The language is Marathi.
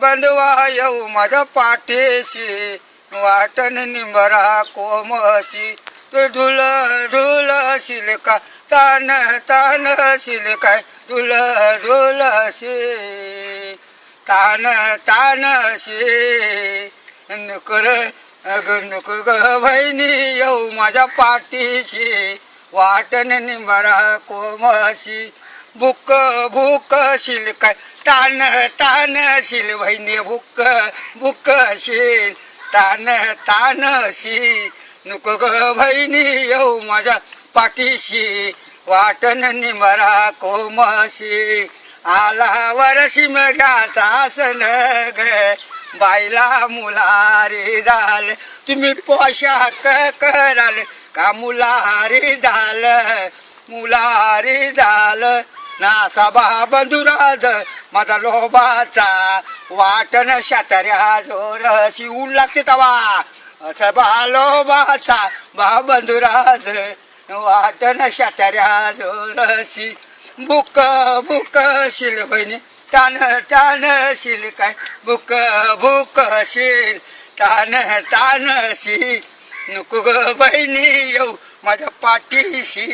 बंधवा येऊ माझ्या पाठीशी वाटण निंबरा कोमशी तू ढुल ढुलशील का तान तानशील काय ढुल ढुलशी तान तानशी नुकर नुकर ग बहिणी येऊ माझ्या पाठीशी वाटण निंबरा कोमशी बुक बुक शिल काय तान तानशील बहिणी बुक बुक शिल तान तानशी नको ग बहिणी येऊ माझ्या पाठीशी वाटण निंबरा कोमशी आला वर्षी मगाचा सण ग बायला मुलारी झाल तुम्ही पोशाख कराल का मुलारी झाल नासा बा बंधुराज माझा लोबाचा वाटण शातऱ्या जोरशी ऊन लागते तवा असं बा लोबाचा बा बंधुराज वाटण शातऱ्या जोरशी बुक बुक शिल बहिणी तान तान शिल काय बुक बुक शिल तान तानशी नको ग बहिणी येऊ माझ्या पाठीशी.